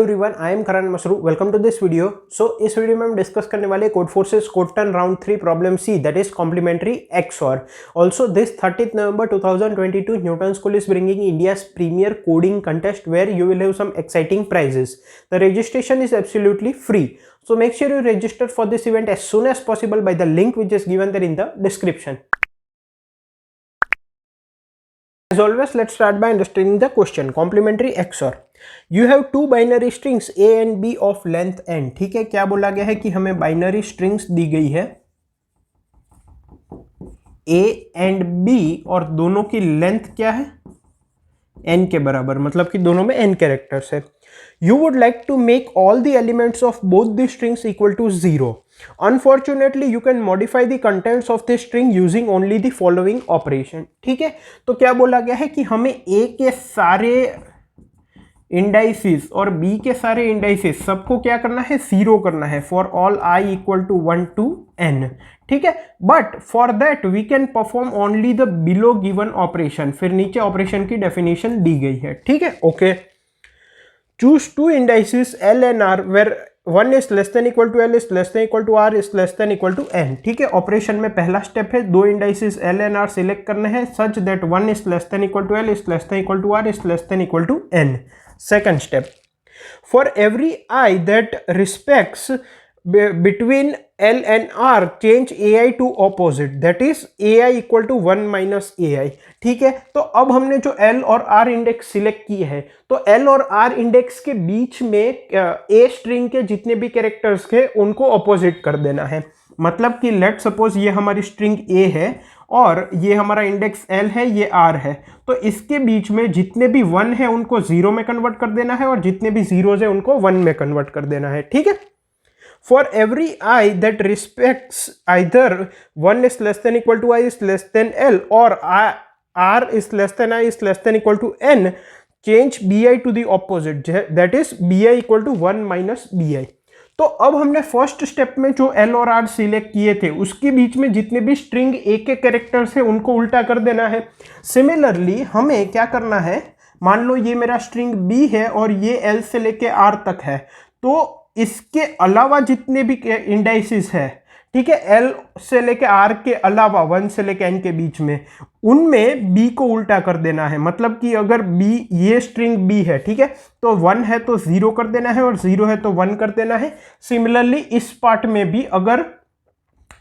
Everyone, I am Karan Masru. Welcome to this video. इस video में हम डिस्कस करने वाले Codeforces code 10 round 3 problem C, that is complementary XOR। Also this 30th November 2022 Newton School is bringing India's premier coding contest where you will have some exciting prizes. The registration is absolutely free, so make sure you register for this event as soon as possible by the link which is given there in the description. As always, let's start by understanding the question. Complementary XOR. You have two binary strings A and B of length n. ठीक है, क्या बोला गया है कि हमें binary strings दी गई है A एंड B और दोनों की लेंथ क्या है n के बराबर, मतलब कि दोनों में n कैरेक्टर्स है. You would like to make all the elements of both the strings equal to 0. Unfortunately, you can modify the contents of the string using only the following operation. ठीक है, तो क्या बोला गया है कि हमें A के सारे इंडाइसिस और B के सारे इंडाइसिस सबको क्या करना है, 0 करना है for all I equal to 1 to n. ठीक है, but for that we can perform only the below given operation. फिर नीचे ऑपरेशन की डेफिनेशन दी गई है. ठीक है, okay. Choose two indices L and R where 1 is less than equal to L is less than equal to R is less than equal to N. ठीक है, operation में पहला स्टेप है दो indices L and R select करने हैं such that 1 is less than equal to L is less than equal to R is less than equal to N. Second step, for every I that respects between L and R, change AI to opposite, that is AI equal to 1 minus AI. ठीक है, तो अब हमने जो L और R index select किए हैं, तो L और R इंडेक्स के बीच में A स्ट्रिंग के जितने भी कैरेक्टर्स थे उनको ऑपोजिट कर देना है. मतलब कि लेट सपोज ये हमारी स्ट्रिंग A है और ये हमारा इंडेक्स L है, ये R है, तो इसके बीच में जितने भी 1 है उनको 0 में कन्वर्ट कर देना है और जितने भी 0s है उनको 1 में कन्वर्ट कर देना है. ठीक है, for every I that respects either 1 is less than equal to I is less than L or R is less than I is less than equal to N, change BI to the opposite, that is BI equal to 1 minus BI. तो अब हमने first step में जो L और R select किए थे उसके बीच में जितने भी स्ट्रिंग A के कैरेक्टर्स है उनको उल्टा कर देना है. सिमिलरली हमें क्या करना है, मान लो ये मेरा स्ट्रिंग B है और ये L से लेके R तक है, तो इसके अलावा जितने भी इंडाइसिस है, ठीक है, L से लेके R के अलावा 1 से लेके N के बीच में, उनमें B को उल्टा कर देना है. मतलब कि अगर B, ये स्ट्रिंग B है, ठीक है, तो 1 है तो 0 कर देना है और 0 है तो 1 कर देना है. सिमिलरली इस पार्ट में भी अगर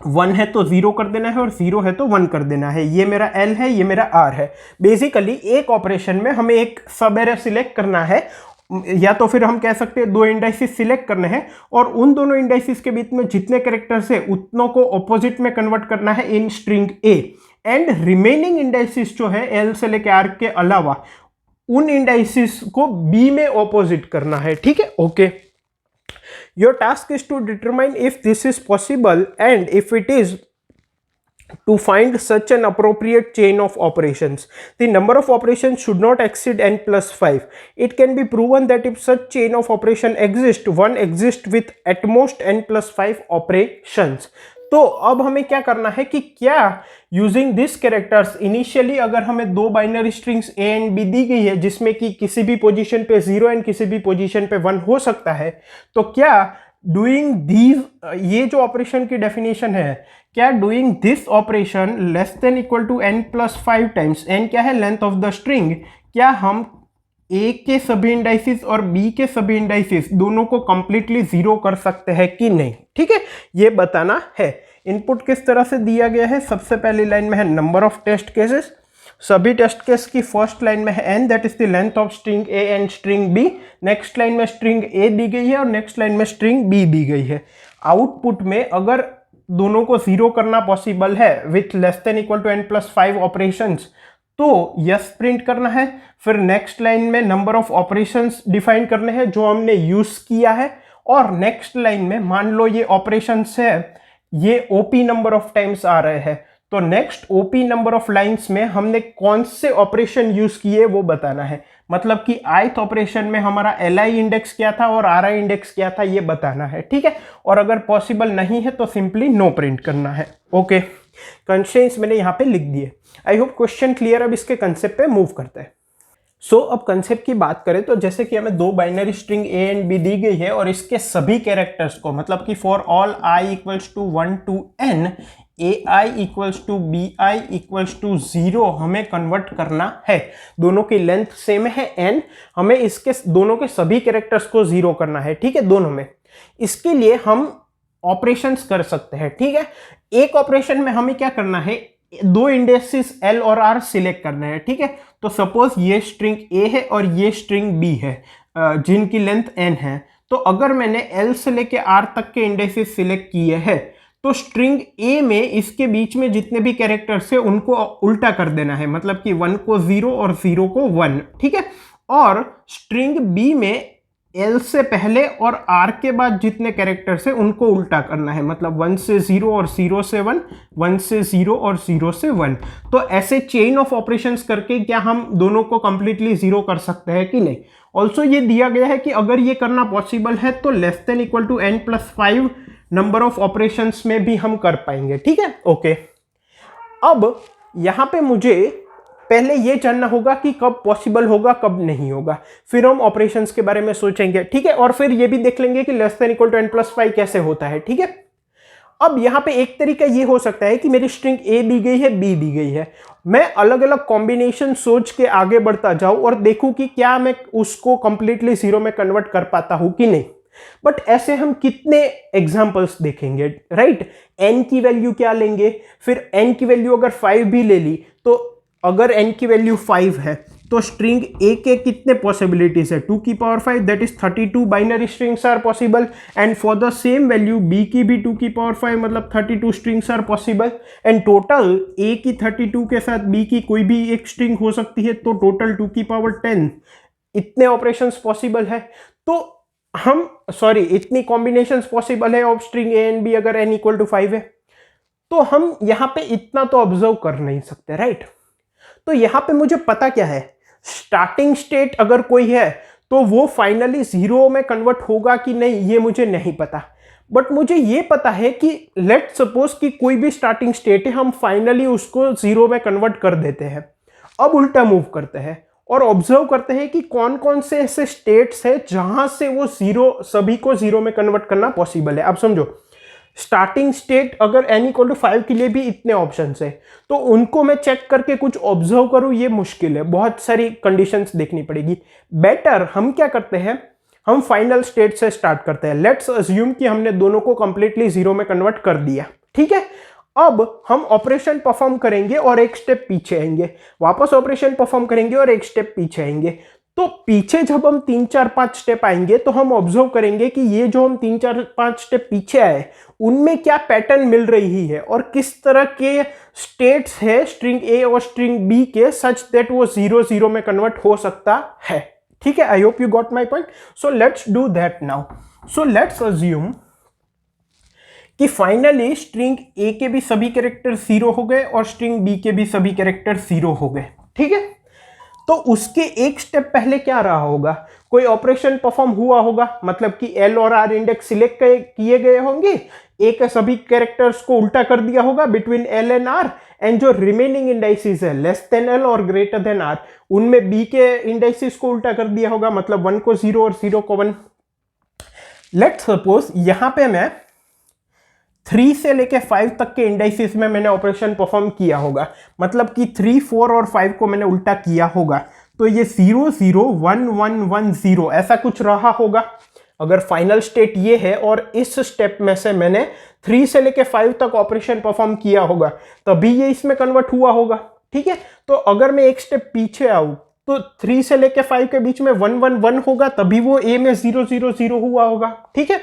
1 है तो 0 कर देना है और 0 है तो 1 कर देना है. ये मेरा L है, ये मेरा R है. बेसिकली एक ऑपरेशन में हमें एक सब एरे सिलेक्ट करना है, या तो फिर हम कह सकते हैं दो इंडाइसिस सिलेक्ट करने हैं और उन दोनों इंडाइसिस के बीच में जितने कैरेक्टर्स है उतनों को ऑपोजिट में कन्वर्ट करना है in string A, and remaining indices जो है L से लेकर R के अलावा उन इंडाइसिस को B में ऑपोजिट करना है. ठीक है, okay. Your task is to determine if this is possible and if it is to find such an appropriate chain of operations. The number of operations should not exceed n plus 5. It can be proven that if such chain of operation exists, one exists with at most n plus 5 operations. तो अब हमें क्या करना है कि क्या using this characters initially अगर हमें दो binary strings A and B दी गई है जिसमें कि किसी भी पोजीशन पे 0 एंड किसी भी पोजीशन पे 1 हो सकता है, तो क्या डूइंग दीज, ये जो ऑपरेशन की डेफिनेशन है, क्या doing this operation less than equal to n plus 5 times, n क्या है, लेंथ ऑफ द स्ट्रिंग, क्या हम A के सभी इंडाइसिस और B के सभी इंडाइसिस दोनों को कंप्लीटली 0 कर सकते हैं कि नहीं. ठीक है, ये बताना है. इनपुट किस तरह से दिया गया है, सबसे पहली लाइन में है नंबर ऑफ टेस्ट केसेस. सभी टेस्ट केस की फर्स्ट लाइन में है n, that is the length of string A and string B. Next line में स्ट्रिंग A दी गई है और नेक्स्ट लाइन में स्ट्रिंग B दी गई है. आउटपुट में अगर दोनों को 0 करना पॉसिबल है with less than equal to n plus 5 operations, तो यस प्रिंट करना है. फिर नेक्स्ट लाइन में नंबर ऑफ ऑपरेशंस डिफाइन करने हैं जो हमने यूज किया है, और नेक्स्ट लाइन में मान लो ये ऑपरेशंस है, ये OP नंबर ऑफ टाइम्स आ रहे हैं, तो next OP number of lines में हमने कौन से ऑपरेशन यूज किए वो बताना है. मतलब कि ith ऑपरेशन में हमारा LI इंडेक्स क्या था और RI इंडेक्स क्या था ये बताना है. ठीक है, और अगर पॉसिबल नहीं है तो सिंपली नो प्रिंट करना है. ओके, कंस्ट्रेंट्स मैंने यहाँ पे लिख दिए. I hope question clear. अब इसके कंसेप्ट पे मूव करते हैं. अब कंसेप्ट की बात करें तो जैसे कि हमें दो binary string A and B दी गई है और इसके सभी कैरेक्टर्स को मतलब कि for all i equals to 1 to n A i equals to B i equals to 0 हमें कन्वर्ट करना है। दोनों की लेंथ सेम है n, हमें इसके दोनों के सभी कैरेक्टर्स को 0 करना है, ठीक है, दोनों में। इसके लिए हम ऑपरेशंस कर सकते हैं, ठीक है। एक ऑपरेशन में हमें क्या करना है, दो इंडेक्सेस L और R सिलेक्ट करना है, ठीक है। तो सपोज ये स्ट्रिंग A है और ये स्ट्रिंग B है जिनकी लेंथ n है। तो अगर मैंने L से लेके R तक के इंडेक्सेस सिलेक्ट किए हैं तो स्ट्रिंग A में इसके बीच में जितने भी कैरेक्टर्स है उनको उल्टा कर देना है, मतलब कि 1 को 0 और 0 को 1, ठीक है। और स्ट्रिंग B में L से पहले और R के बाद जितने कैरेक्टर्स है उनको उल्टा करना है, मतलब 1 से 0 और 0 से 1, 1 से 0 और 0 से 1। तो ऐसे चेन ऑफ ऑपरेशंस करके क्या हम दोनों को कंप्लीटली 0 कर सकते हैं कि नहीं। ऑल्सो ये दिया गया है कि अगर ये करना पॉसिबल है तो less than equal to n+5 number of operations में भी हम कर पाएंगे, ठीक है। ओके, अब यहां पे मुझे पहले ये जानना होगा कि कब पॉसिबल होगा कब नहीं होगा, फिर हम ऑपरेशंस के बारे में सोचेंगे, ठीक है। और फिर ये भी देख लेंगे कि less than equal to n+5 कैसे होता है, ठीक है। अब यहां पे एक तरीका ये हो सकता है कि मेरी स्ट्रिंग A दी गई है, B दी गई है, मैं अलग अलग कॉम्बिनेशन सोच के आगे बढ़ता जाऊं और देखूं कि क्या मैं उसको कंप्लीटली 0 में कन्वर्ट कर पाता हूं कि नहीं। बट ऐसे हम कितने एग्जाम्पल्स देखेंगे, राइट। n की वैल्यू क्या लेंगे, फिर n की वैल्यू अगर 5 भी ले ली तो अगर n की वैल्यू 5 है तो स्ट्रिंग A के कितने पॉसिबिलिटीज है, 2 की power 5 that is 32 binary strings are possible. And for the same value B की भी 2 की पावर 5 मतलब 32 strings are possible. And total A की 32 के साथ B की कोई भी एक स्ट्रिंग हो सकती है, तो टोटल 2 की पावर 10 इतने ऑपरेशंस पॉसिबल है। तो हम इतनी कॉम्बिनेशंस पॉसिबल है of string A and B अगर n इक्वल टू 5 है। तो हम यहां पे इतना तो ऑब्जर्व कर नहीं सकते, राइट। तो यहां पे मुझे पता क्या है, स्टार्टिंग स्टेट अगर कोई है तो वो फाइनली 0 में कन्वर्ट होगा कि नहीं ये मुझे नहीं पता। बट मुझे ये पता है कि लेट सपोज कि कोई भी स्टार्टिंग स्टेट है, हम फाइनली उसको 0 में कन्वर्ट कर देते हैं। अब उल्टा मूव करते हैं और ऑब्जर्व करते हैं कि कौन कौन से ऐसे स्टेट्स है जहां से वो 0 सभी को 0 में कन्वर्ट करना पॉसिबल है। अब समझो, स्टार्टिंग स्टेट अगर n इक्वल टू 5 के लिए भी इतने ऑप्शंस है तो उनको मैं चेक करके कुछ ऑब्जर्व करूं ये मुश्किल है, बहुत सारी कंडीशंस देखनी पड़ेगी। बेटर हम क्या करते हैं, हम फाइनल स्टेट से स्टार्ट करते हैं। लेट्स अज्यूम कि हमने दोनों को कंप्लीटली 0 में कन्वर्ट कर दिया, ठीक है। अब हम ऑपरेशन परफॉर्म करेंगे और एक स्टेप पीछे आएंगे, वापस ऑपरेशन परफॉर्म करेंगे और एक स्टेप पीछे आएंगे। तो पीछे जब हम 3 4 5 स्टेप आएंगे तो हम ऑब्जर्व करेंगे कि ये जो हम 3 4 5 स्टेप पीछे आए उनमें क्या पैटर्न मिल रही है और किस तरह के स्टेट्स है स्ट्रिंग A और स्ट्रिंग B के सच दैट वो 0 0 में कन्वर्ट हो सकता है, ठीक है। I hope you got my point. So let's do that now. So let's assume कि फाइनली स्ट्रिंग A के भी सभी कैरेक्टर 0 हो गए और स्ट्रिंग B के भी सभी कैरेक्टर 0 हो गए, ठीक है। तो उसके एक स्टेप पहले क्या रहा होगा, कोई ऑपरेशन परफॉर्म हुआ होगा, मतलब कि L और R इंडेक्स सिलेक्ट किए गए होंगे, A के सभी कैरेक्टर्स को उल्टा कर दिया होगा between L and R, and जो रिमेनिंग इंडाइसिस है लेस देन L और ग्रेटर देन R उनमें B के इंडाइसिस को उल्टा कर दिया होगा, मतलब 1 को 0 और 0 को 1। लेट्स सपोज यहां पे मैं 3 से लेके 5 तक के इंडाइसिस में मैंने ऑपरेशन परफॉर्म किया होगा, मतलब कि 3 4 और 5 को मैंने उल्टा किया होगा, तो ये 0 0 1 1 1 0 ऐसा कुछ रहा होगा। अगर फाइनल स्टेट ये है और इस स्टेप में से मैंने 3 से लेके 5 तक ऑपरेशन परफॉर्म किया होगा तभी ये इसमें कन्वर्ट हुआ होगा, ठीक है। तो अगर मैं एक स्टेप पीछे आऊं तो 3 से लेके 5 के बीच में 1 1 1 होगा तभी वो A में 0 0 0 हुआ होगा, ठीक है।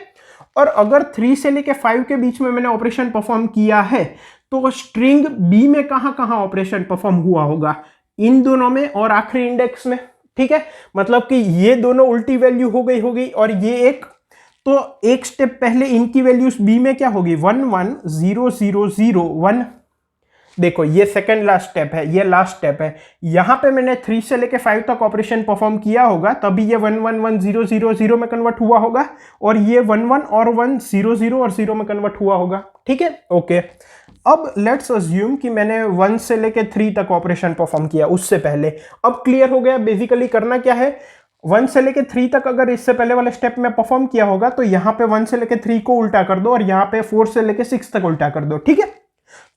और अगर 3 से लेके 5 के बीच में मैंने ऑपरेशन परफॉर्म किया है तो स्ट्रिंग B में कहां ऑपरेशन परफॉर्म हुआ होगा, इन दोनों में और आखिरी इंडेक्स में, ठीक है। मतलब कि ये दोनों उल्टी वैल्यू हो गई होगी और ये एक, तो एक स्टेप पहले इनकी वैल्यूज B में क्या होगी 1 1 0 0 0 1। देखो ये सेकंड लास्ट स्टेप है, ये लास्ट स्टेप है। यहां पे मैंने 3 से लेके 5 तक ऑपरेशन परफॉर्म किया होगा तभी ये 1 1 1 0 0 0 में कन्वर्ट हुआ होगा और ये 1 1 और 1 0 0 और 0 में कन्वर्ट हुआ होगा, ठीक है। ओके, अब लेट्स अज्यूम कि मैंने 1 से लेके 3 तक ऑपरेशन परफॉर्म किया उससे पहले। अब क्लियर हो गया बेसिकली करना क्या है। 1 से लेके 3 तक अगर इससे पहले वाले स्टेप में परफॉर्म किया होगा तो यहाँ पे 1 से लेके 3 को उल्टा कर दो और यहाँ पे 4 से लेके 6 तक उल्टा कर दो, ठीक है।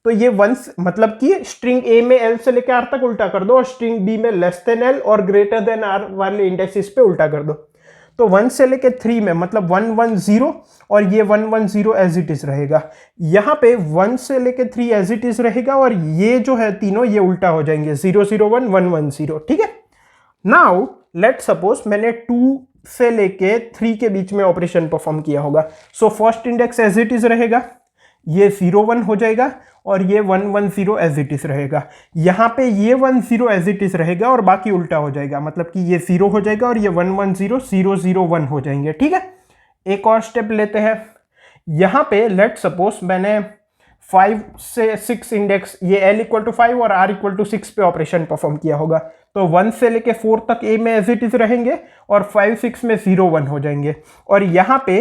तो ये 1 मतलब कि स्ट्रिंग ए में एल से लेके आर तक उल्टा कर दो और स्ट्रिंग बी में लेस देन एल और ग्रेटर देन आर वाले इंडेक्सेस पे उल्टा कर दो। तो 1 से लेके 3 में मतलब 1 1 0 और ये 1 1 0 एज इट इज रहेगा। यहाँ पे 1 से लेके 3 एज इट इज रहेगा और ये जो है तीनों ये उल्टा हो जाएंगे 0 0 1 1 1 0, ठीक है। नाउ लेट सपोज मैंने 2 से लेके 3 के बीच में ऑपरेशन परफॉर्म किया होगा। So first index as it is रहेगा, ये 0 1 हो जाएगा और ये 1 1 0 एज इट इज रहेगा। यहाँ पे ये 1 0 एज इट इज रहेगा और बाकी उल्टा हो जाएगा, मतलब कि ये 0 हो जाएगा और ये 1 1 0 0 0 1 हो जाएंगे, ठीक है। एक और स्टेप लेते हैं। यहाँ पे लेट सपोज मैंने 5 से 6 इंडेक्स ये l इक्वल टू 5 और r इक्वल टू 6 पे ऑपरेशन परफॉर्म किया होगा। तो 1 से लेके 4 तक a में एज इट इज रहेंगे और 5 6 में 0 1 हो जाएंगे और यहाँ पे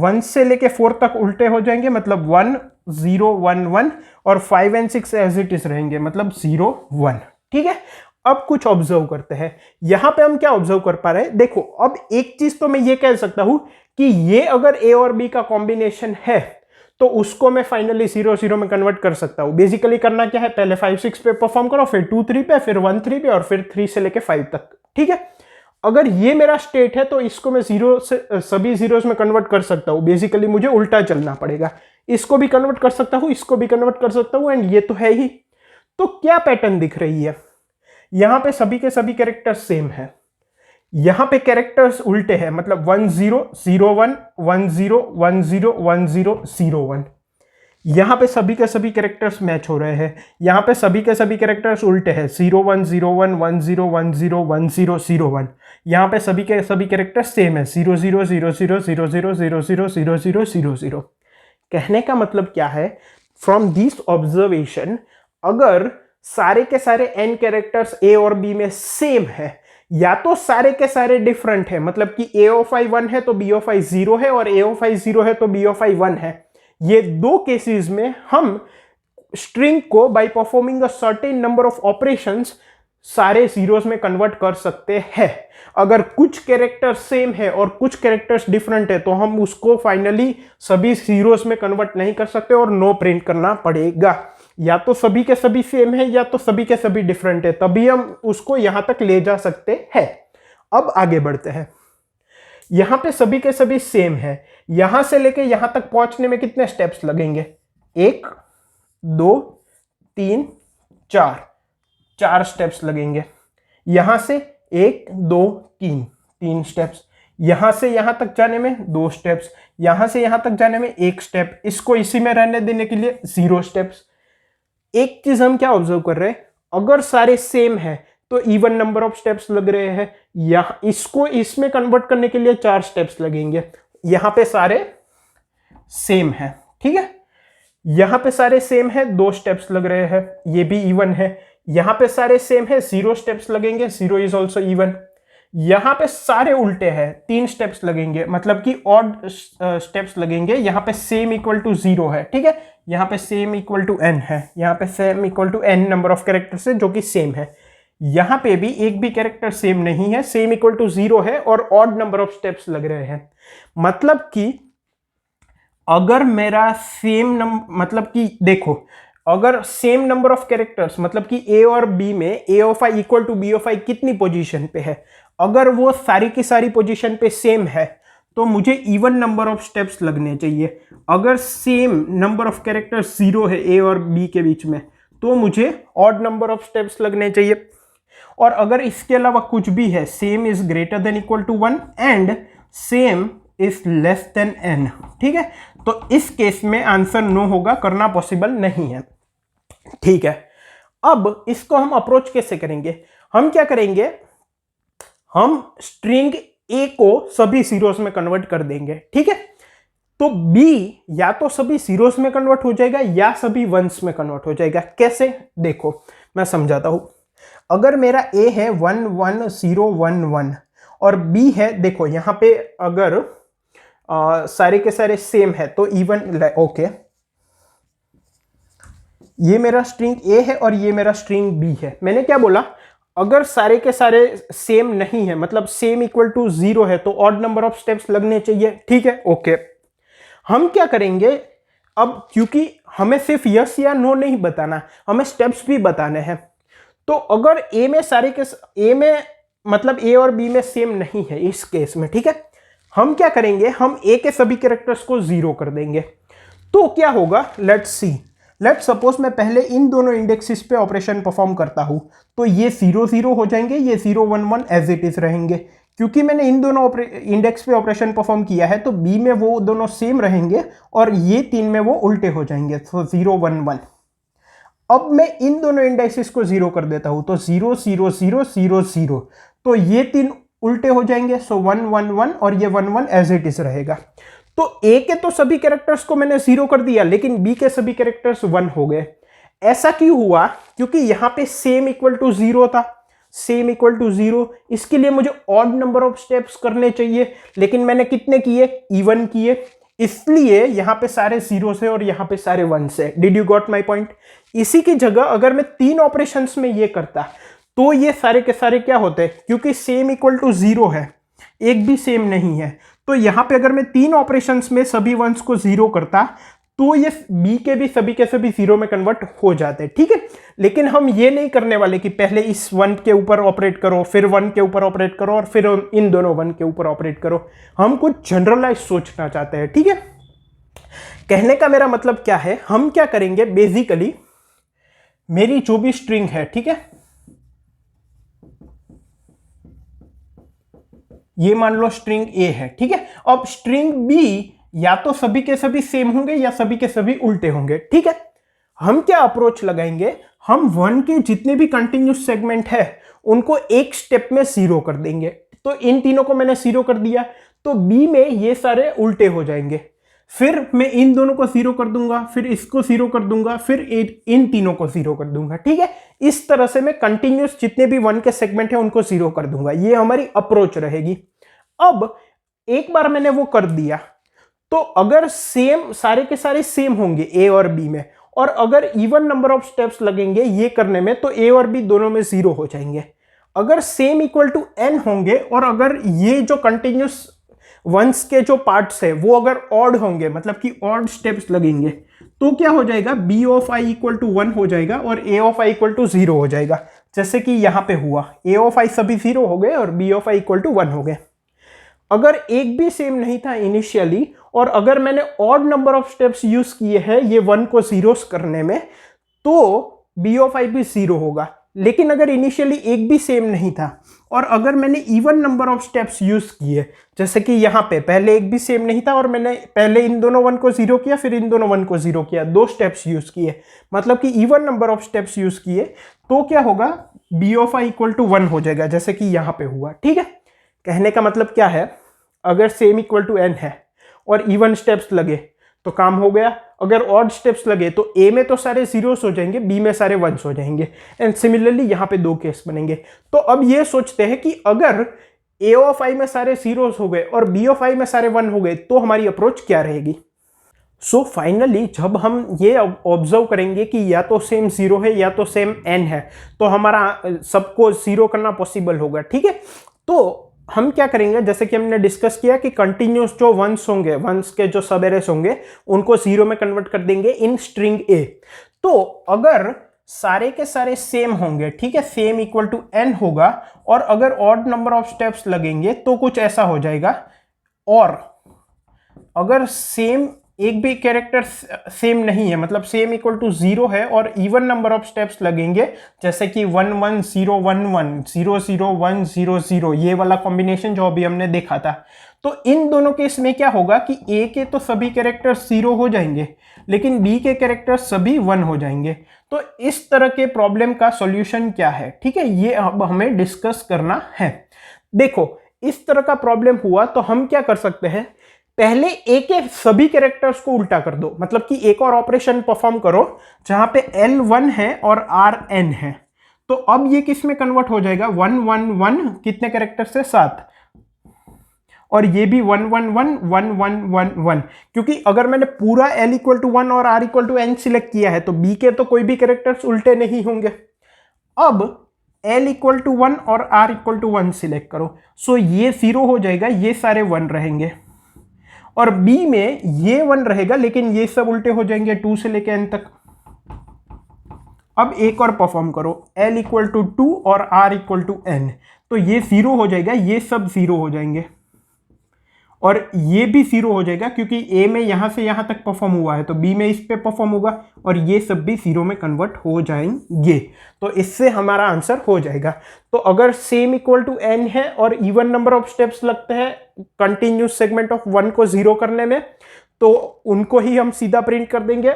1 से लेके 4 तक उल्टे हो जाएंगे, मतलब 1 0 1 1 और 5 एंड 6 एज इट इज रहेंगे, मतलब 0 1, ठीक है। अब कुछ ऑब्जर्व करते हैं। यहां पे हम क्या ऑब्जर्व कर पा रहे हैं, देखो अब एक चीज तो मैं ये कह सकता हूं कि ये अगर a और b का कॉम्बिनेशन है तो उसको मैं फाइनली 0 0 में कन्वर्ट कर सकता हूं। बेसिकली करना क्या है, पहले 5 6 पे परफॉर्म करो, फिर 2 3 पे, फिर 1 3 पे और फिर 3 से लेके 5 तक, ठीक है। अगर ये मेरा स्टेट है तो इसको मैं 0 से सभी जीरोस में कन्वर्ट कर सकता हूं। बेसिकली मुझे उल्टा चलना पड़ेगा, इसको भी कन्वर्ट कर सकता हूं, इसको भी कन्वर्ट कर सकता हूं एंड ये तो है ही। तो क्या पैटर्न दिख रही है, यहां पे सभी के सभी कैरेक्टर्स सेम है, यहां पे कैरेक्टर्स उल्टे हैं, मतलब 1 0 0 1 1 0 1 0 1 0 0 1। यहां पे सभी के सभी कैरेक्टर्स मैच हो रहे हैं, यहां पे सभी के सभी कैरेक्टर्स उल्टे हैं, 0 1 0 1 1 0 1 0 1 0 0 1। यहां पे सभी के सभी कैरेक्टर्स सेम है, 0 0 0 0 0 0 0 0 0 0 0 0। कहने का मतलब क्या है, फ्रॉम दिस ऑब्जर्वेशन अगर सारे के सारे n कैरेक्टर्स a और b में सेम है या तो सारे के सारे डिफरेंट है, मतलब कि a ऑफ i 1 है तो b ऑफ i 0 है और a ऑफ i 0 है तो b ऑफ i 1 है। ये दो केसेस में हम स्ट्रिंग को by performing a certain number of operations सारे जीरोस में कन्वर्ट कर सकते हैं। अगर कुछ कैरेक्टर सेम है और कुछ कैरेक्टर्स डिफरेंट है तो हम उसको फाइनली सभी जीरोस में कन्वर्ट नहीं कर सकते और नो प्रिंट करना पड़ेगा। या तो सभी के सभी सेम है या तो सभी के सभी डिफरेंट है, तभी हम उसको यहां तक ले जा सकते हैं। अब आगे बढ़ते हैं। यहां पे सभी के सभी सेम है, यहां से लेके यहां तक पहुंचने में कितने स्टेप्स लगेंगे, 1 2 3 4, 4 स्टेप्स लगेंगे। यहां से 1 2 3, 3 स्टेप्स। यहां से यहां तक जाने में 2 स्टेप्स, यहां से यहां तक जाने में 1 स्टेप, इसको इसी में रहने देने के लिए 0 स्टेप्स। एक चीज हम क्या ऑब्जर्व कर रहे हैं, अगर सारे सेम है तो इवन नंबर ऑफ स्टेप्स लग रहे हैं, या इसको इसमें कन्वर्ट करने के लिए 4 स्टेप्स लगेंगे। यहां पे सारे सेम है, ठीक है, यहां पे सारे सेम है, 2 स्टेप्स लग रहे हैं, ये भी इवन है। यहां पे सारे सेम है, 0 स्टेप्स लगेंगे, 0 इज ऑल्सो इवन। यहां पे सारे उल्टे हैं, 3 स्टेप्स लगेंगे, मतलब कि ऑड स्टेप्स लगेंगे। यहां पे सेम इक्वल टू 0 है, ठीक है, यहां पे सेम इक्वल टू n है, यहां पे same equal to n number of characters है जो कि सेम है। यहां पे भी एक भी कैरेक्टर सेम नहीं है, सेम इक्वल टू 0 है और ऑड नंबर ऑफ स्टेप्स लग रहे हैं। मतलब कि अगर मेरा सेम मतलब कि देखो, अगर सेम नंबर ऑफ कैरेक्टर्स मतलब कि a और b में a of i equal to b of i कितनी पोजीशन पे है, अगर वो सारी की सारी पोजीशन पे सेम है तो मुझे इवन नंबर ऑफ स्टेप्स लगने चाहिए। अगर सेम नंबर ऑफ कैरेक्टर्स 0 है a और b के बीच में तो मुझे ऑड नंबर ऑफ स्टेप्स लगने चाहिए। और अगर इसके अलावा कुछ भी है, same is greater than equal to 1 and same is less than n, ठीक है, तो इस केस में आंसर नो होगा, करना पॉसिबल नहीं है, ठीक है। अब इसको हम अप्रोच कैसे करेंगे, हम क्या करेंगे, हम स्ट्रिंग a को सभी जीरोस में कन्वर्ट कर देंगे, ठीक है। तो b या तो सभी जीरोस में कन्वर्ट हो जाएगा या सभी वंस में कन्वर्ट हो जाएगा। कैसे, देखो मैं समझाता हूं। अगर मेरा a है 1 1 0 1 1 और b है, देखो यहां पे अगर सारे के सारे सेम है तो इवन, ओके ये मेरा स्ट्रिंग ए है और ये मेरा स्ट्रिंग बी है। मैंने क्या बोला, अगर सारे के सारे सेम नहीं है, मतलब सेम इक्वल टू 0 है, तो ऑड नंबर ऑफ स्टेप्स लगने चाहिए। ठीक है, ओके। हम क्या करेंगे अब, क्योंकि हमें सिर्फ यस या नो नहीं बताना, हमें स्टेप्स भी बताने हैं। तो अगर ए में ए में मतलब ए और बी में सेम नहीं है इस केस में, ठीक है, हम क्या करेंगे, हम ए के सभी कैरेक्टर्स को 0 कर देंगे। तो क्या होगा, लेट्स सी। लेट्स सपोज मैं पहले इन दोनों इंडेक्सेस पे ऑपरेशन परफॉर्म करता हूं, तो ये 0 0 हो जाएंगे, ये 0 1 1 एज इट इज रहेंगे। क्योंकि मैंने इन दोनों इंडेक्स पे ऑपरेशन परफॉर्म किया है, तो बी में वो दोनों सेम रहेंगे और ये 3 में वो उल्टे हो जाएंगे, तो 0 1 1। अब मैं इन दोनों इंडेक्सेस को 0 कर देता हूं, तो 0 0 0 0 0, तो ये 3 उल्टे हो जाएंगे, सो 1 1 1 और ये 1 1 एज इट इज रहेगा। तो ए के तो सभी कैरेक्टर्स को मैंने 0 कर दिया, लेकिन बी के सभी कैरेक्टर्स 1 हो गए। ऐसा क्यों हुआ, क्योंकि यहां पे सेम इक्वल टू 0 था, सेम इक्वल टू 0, इसके लिए मुझे ऑड नंबर ऑफ स्टेप्स करने चाहिए, लेकिन मैंने कितने किए, इवन किए, इसलिए यहां पे सारे 0 से और यहां पे सारे 1 से। Did you got my point? इसी की जगह अगर मैं 3 ऑपरेशंस में ये करता, तो ये सारे के सारे क्या होते, क्योंकि सेम इक्वल टू 0 है, एक भी सेम नहीं है, तो यहां पे अगर मैं 3 ऑपरेशंस में सभी वंस को 0 करता, तो ये बी के भी सभी के सभी 0 में कन्वर्ट हो जाते। ठीक है, लेकिन हम ये नहीं करने वाले कि पहले इस 1 के ऊपर ऑपरेट करो, फिर 1 के ऊपर ऑपरेट करो और फिर इन दोनों 1 के ऊपर ऑपरेट करो। हम कुछ जनरलाइज सोचना चाहते हैं। ठीक है, कहने का मेरा मतलब क्या है, हम क्या करेंगे, बेसिकली मेरी जो भी स्ट्रिंग है, ठीक है, ये मान लो स्ट्रिंग ए है, ठीक है, अब स्ट्रिंग बी या तो सभी के सभी सेम होंगे या सभी के सभी उल्टे होंगे। ठीक है, हम क्या अप्रोच लगाएंगे, हम 1 के जितने भी कंटिन्यूस सेगमेंट है उनको एक स्टेप में 0 कर देंगे। तो इन तीनों को मैंने 0 कर दिया, तो बी में ये सारे उल्टे हो जाएंगे, फिर मैं इन दोनों को 0 कर दूंगा, फिर इसको 0 कर दूंगा, फिर इन तीनों को 0 कर दूंगा। ठीक है, इस तरह से मैं कंटिन्यूस जितने भी 1 के सेगमेंट है उनको 0 कर दूंगा। ये हमारी अप्रोच रहेगी। अब एक बार मैंने वो कर दिया, तो अगर सेम सारे के सारे सेम होंगे ए और बी में, और अगर इवन नंबर ऑफ स्टेप्स लगेंगे ये करने में, तो ए और बी दोनों में 0 हो जाएंगे। अगर सेम इक्वल टू n होंगे और अगर ये जो कंटिन्यूस वंस के जो पार्ट्स है वो अगर ऑड होंगे, मतलब कि ऑड स्टेप्स लगेंगे, तो क्या हो जाएगा, b of i equal to 1 हो जाएगा और a of i equal to 0 हो जाएगा, जैसे कि यहां पे हुआ, a ऑफ i सभी 0 हो गए और b of i equal to 1 हो गए। अगर एक भी सेम नहीं था इनिशियली, और अगर मैंने odd number of steps use किए हैं ये 1 को 0 करने में, तो b ऑफ i भी 0 होगा। लेकिन अगर इनिशियली एक भी सेम नहीं था और अगर मैंने even number of steps use किए, जैसे कि यहां पे पहले एक भी सेम नहीं था और मैंने पहले इन दोनों 1 को 0 किया, फिर इन दोनों 1 को 0 किया, 2 स्टेप्स यूज किए, मतलब कि even number of steps use किए, तो क्या होगा, b of i equal to 1 हो जाएगा, जैसे कि यहां पे हुआ। ठीक है, कहने का मतलब क्या है, अगर सेम इक्वल टू n है और इवन स्टेप्स लगे तो काम हो गया, अगर ऑड स्टेप्स लगे तो a में तो सारे 0s हो जाएंगे, b में सारे 1s हो जाएंगे, एंड सिमिलरली यहां पे 2 केस बनेंगे। तो अब ये सोचते हैं कि अगर a ऑफ i में सारे 0s हो गए और b ऑफ i में सारे 1 हो गए, तो हमारी अप्रोच क्या रहेगी। सो फाइनली जब हम ये ऑब्जर्व करेंगे कि या तो सेम 0 है या तो सेम n है, तो हमारा सबको 0 करना पॉसिबल होगा। ठीक है, तो हम क्या करेंगे, जैसे कि हमने डिस्कस किया कि कंटिन्यूस जो वंस होंगे, वंस के जो सब एरेस होंगे उनको 0 में कन्वर्ट कर देंगे इन स्ट्रिंग ए। तो अगर सारे के सारे सेम होंगे, ठीक है, सेम इक्वल टू n होगा, और अगर ऑड नंबर ऑफ स्टेप्स लगेंगे तो कुछ ऐसा हो जाएगा, और अगर सेम एक भी कैरेक्टर सेम नहीं है, मतलब सेम इक्वल टू 0 है और इवन नंबर ऑफ स्टेप्स लगेंगे, जैसे कि 1 1 0 1 1 0 0 1 0 0, ये वाला कॉम्बिनेशन जो अभी हमने देखा था, तो इन दोनों केस में क्या होगा कि a के तो सभी कैरेक्टर 0 हो जाएंगे, लेकिन b के कैरेक्टर सभी 1 हो जाएंगे। तो इस तरह के प्रॉब्लम का सॉल्यूशन क्या है, ठीक है, ये अब हमें डिस्कस करना है। देखो, इस तरह का प्रॉब्लम हुआ तो हम क्या कर सकते हैं, पहले ए के सभी कैरेक्टर्स को उल्टा कर दो, मतलब कि एक और ऑपरेशन परफॉर्म करो जहां पे L1 है और Rn है, तो अब ये किस में कन्वर्ट हो जाएगा, 1 1 1 कितने कैरेक्टर से, 7, और ये भी 1 1 1 1 1 1 1, क्योंकि अगर मैंने पूरा l इक्वल टू 1 और r equal to n select किया है तो b के तो कोई भी कैरेक्टर्स उल्टे नहीं होंगे। अब l इक्वल टू 1 और r इक्वल टू 1 सिलेक्ट करो, सो ये 0 हो जाएगा, ये सारे 1 रहेंगे, और b में ये 1 रहेगा लेकिन ये सब उल्टे हो जाएंगे 2 से लेके n तक। अब एक और परफॉर्म करो, l इक्वल टू 2 और r इक्वल टू n, तो ये 0 हो जाएगा, ये सब 0 हो जाएंगे, और ये भी 0 हो जाएगा क्योंकि a में यहां से यहां तक परफॉर्म हुआ है, तो b में इस पे परफॉर्म होगा, और ये सब भी 0 में कन्वर्ट हो जाएंगे। तो इससे हमारा आंसर हो जाएगा। तो अगर सेम इक्वल टू n है और इवन नंबर ऑफ स्टेप्स लगते हैं कंटिन्यूस सेगमेंट ऑफ 1 को 0 करने में, तो उनको ही हम सीधा प्रिंट कर देंगे।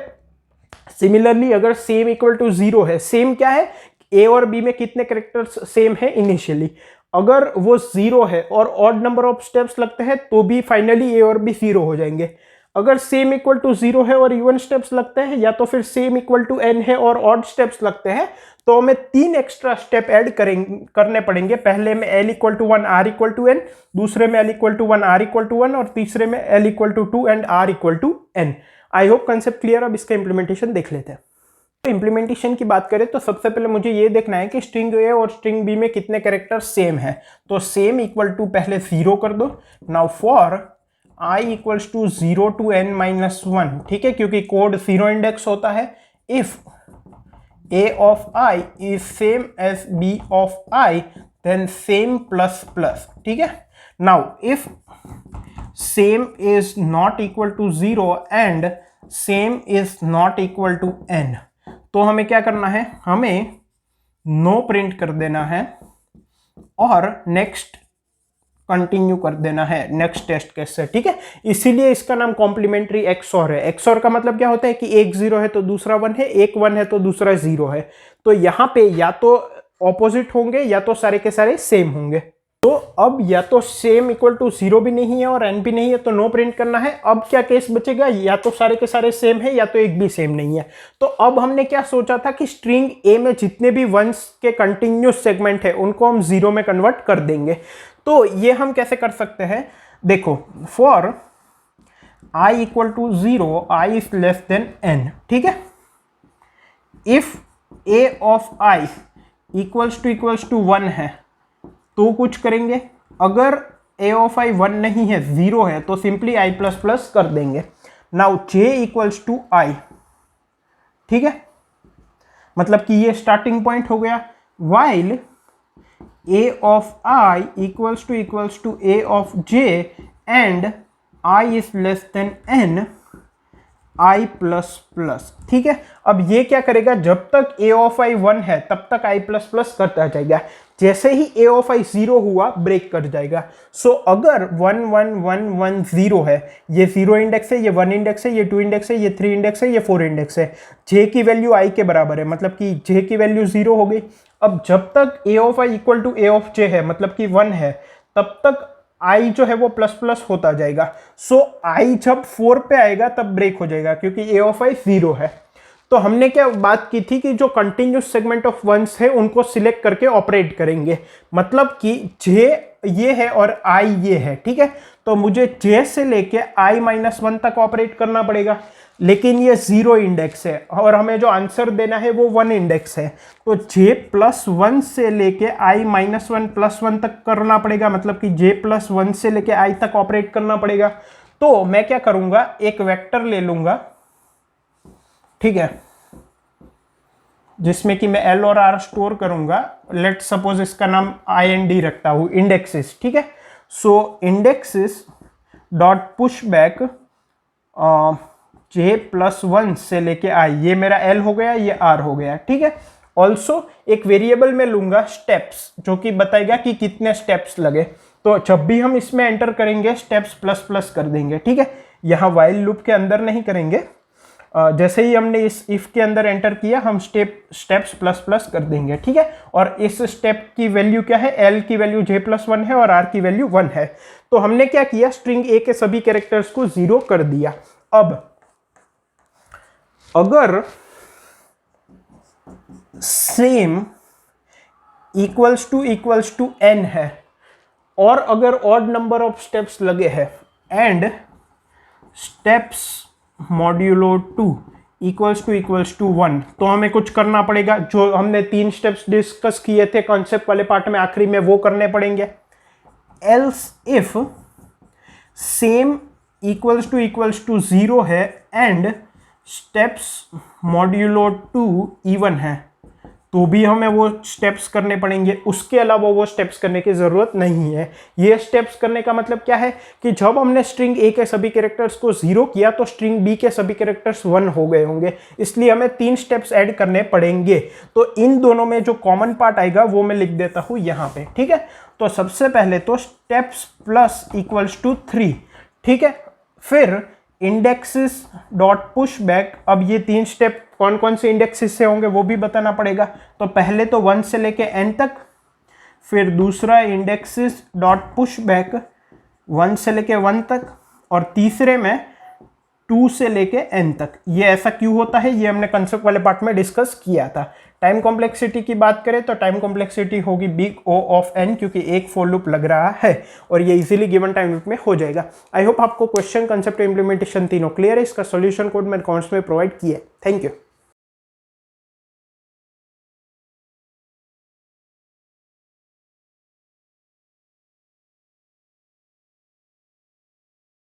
सिमिलरली अगर सेम इक्वल टू 0 है, सेम क्या है, a और b में कितने कैरेक्टर्स सेम है इनिशियली, अगर वो 0 है और ऑड नंबर ऑफ स्टेप्स लगते हैं तो भी फाइनली a और b 0 हो जाएंगे। अगर सेम इक्वल टू 0 है और इवन स्टेप्स लगते हैं, या तो फिर सेम इक्वल टू n है और ऑड स्टेप्स लगते हैं, तो हमें 3 एक्स्ट्रा स्टेप ऐड करने पड़ेंगे। पहले में l equal to 1 r equal to n, दूसरे में l equal to 1 r equal to 1, और तीसरे में l equal to 2 and r equal to n। I hope concept clear. अब इसका इंप्लीमेंटेशन देख लेते हैं। तो इंप्लीमेंटेशन की बात करें तो सबसे पहले मुझे ये देखना है कि स्ट्रिंग ए और स्ट्रिंग बी में कितने कैरेक्टर सेम है। तो सेम इक्वल टू पहले 0 कर दो। Now for i equals to 0 to n minus 1, ठीक है, क्योंकि कोड 0 इंडेक्स होता है। If a of i is same as b of i then same plus plus, ठीक है। Now if same is not equal to 0 and same is not equal to n, तो हमें क्या करना है, हमें नो प्रिंट कर देना है और नेक्स्ट कंटिन्यू कर देना है नेक्स्ट टेस्ट केस से, ठीक है। इसीलिए इसका नाम कॉम्प्लीमेंट्री एक्सऑर है। एक्सऑर का मतलब क्या होता है कि एक 0 है तो दूसरा 1 है, एक 1 है तो दूसरा 0 है। तो यहां पे या तो ऑपोजिट होंगे या तो सारे के सारे सेम होंगे। तो अब या तो सेम इक्वल टू 0 भी नहीं है और n भी नहीं है, तो नो प्रिंट करना है। अब क्या केस बचेगा, या तो सारे के सारे सेम है या तो एक भी सेम नहीं है। तो अब हमने क्या सोचा था कि स्ट्रिंग ए में जितने भी वंस के कंटिन्यूस सेगमेंट है उनको हम 0 में कन्वर्ट कर देंगे। तो ये हम कैसे कर सकते हैं, देखो, for i equal to 0 i is less than n, ठीक है। If a of i equals to 1 है तो कुछ करेंगे, अगर a ऑफ i 1 नहीं है 0 है तो सिंपली i प्लस प्लस कर देंगे। Now j equals to i, ठीक है, मतलब कि ये स्टार्टिंग पॉइंट हो गया। While a of i equals to a of j and i is less than n i plus plus, ठीक है। अब ये क्या करेगा, जब तक a ऑफ i 1 है तब तक i प्लस प्लस करता जाएगा, जैसे ही a ऑफ i 0 हुआ ब्रेक कर जाएगा। सो अगर 1 1 1 1 0 है, ये 0 इंडेक्स है, ये 1 इंडेक्स है, ये 2 इंडेक्स है, ये 3 इंडेक्स है, ये 4 इंडेक्स है, j की वैल्यू i के बराबर है, मतलब कि j की वैल्यू 0 हो गई। अब जब तक a of i equal to a of j है, मतलब कि 1 है, तब तक i जो है वो प्लस प्लस होता जाएगा। सो i जब 4 पे आएगा तब ब्रेक हो जाएगा, क्योंकि a ऑफ i 0 है। तो हमने क्या बात की थी कि जो कंटिन्यूस सेगमेंट ऑफ वंस है उनको सिलेक्ट करके ऑपरेट करेंगे, मतलब कि j ये है और i ये है, ठीक है। तो मुझे j से लेके i माइनस 1 तक ऑपरेट करना पड़ेगा, लेकिन ये 0 इंडेक्स है और हमें जो आंसर देना है वो 1 इंडेक्स है। तो j प्लस 1 से लेके i माइनस 1 प्लस 1 तक करना पड़ेगा, मतलब कि j प्लस 1 से लेके i तक ऑपरेट करना पड़ेगा। तो मैं क्या करूंगा, एक वेक्टर ले लूंगा, ठीक है, जिसमें कि मैं l और r स्टोर करूंगा। लेट सपोज इसका नाम ind रखता हूं, इंडेक्सेस, ठीक है। So indexes dot push back j plus 1 से लेके i, ये मेरा l हो गया, ये r हो गया, ठीक है। ऑल्सो एक वेरिएबल में लूंगा स्टेप्स, जो कि बताएगा कि कितने स्टेप्स लगे। तो जब भी हम इसमें एंटर करेंगे स्टेप्स प्लस प्लस कर देंगे, ठीक है। यहाँ वाइल लूप के अंदर नहीं करेंगे, जैसे ही हमने इस इफ के अंदर एंटर किया हम स्टेप्स प्लस प्लस कर देंगे, ठीक है। और इस स्टेप की वैल्यू क्या है, l की वैल्यू j प्लस 1 है और r की वैल्यू 1 है। तो हमने क्या किया, स्ट्रिंग a के सभी कैरेक्टर्स को 0 कर दिया। अब अगर सेम इक्वल्स टू n है और अगर ऑड नंबर ऑफ स्टेप्स लगे हैं and steps modulo 2 equals to 1, तो हमें कुछ करना पड़ेगा। जो हमने 3 स्टेप्स डिस्कस किए थे कॉन्सेप्ट वाले पार्ट में आखिरी में, वो करने पड़ेंगे। Else if same equals to 0 है एंड स्टेप्स मॉड्यूलो 2 इवन है, तो भी हमें वो स्टेप्स करने पड़ेंगे। उसके अलावा वो स्टेप्स करने की ज़रूरत नहीं है। ये स्टेप्स करने का मतलब क्या है कि जब हमने स्ट्रिंग ए के सभी कैरेक्टर्स को 0 किया तो स्ट्रिंग बी के सभी कैरेक्टर्स 1 हो गए होंगे, इसलिए हमें 3 स्टेप्स ऐड करने पड़ेंगे। तो इन दोनों में जो कॉमन पार्ट आएगा वो मैं लिख देता हूँ यहाँ पे, ठीक है। तो सबसे पहले तो स्टेप्स प्लस इक्वल्स टू 3, ठीक है। फिर इंडेक्सेस डॉट पुश बैक, अब ये 3 स्टेप कौन कौन से इंडेक्सेस से होंगे वो भी बताना पड़ेगा। तो पहले तो 1 से लेके n तक, फिर दूसरा इंडेक्सेस डॉट पुश बैक 1 से लेके 1 तक, और तीसरे में 2 से लेके n तक। ये ऐसा क्यों होता है ये हमने कंसेप्ट वाले पार्ट में डिस्कस किया था। टाइम कॉम्प्लेक्सिटी की बात करें तो टाइम कॉम्प्लेक्सिटी होगी बिग O ऑफ n, क्योंकि एक फॉर लूप लग रहा है और ये इजीली गिवन टाइम लूप में हो जाएगा। आई होप आपको क्वेश्चन, कंसेप्ट, इंप्लीमेंटेशन तीनों क्लियर है। इसका सॉल्यूशन कोड मैंने कमेंट्स में प्रोवाइड किया है। Thank you.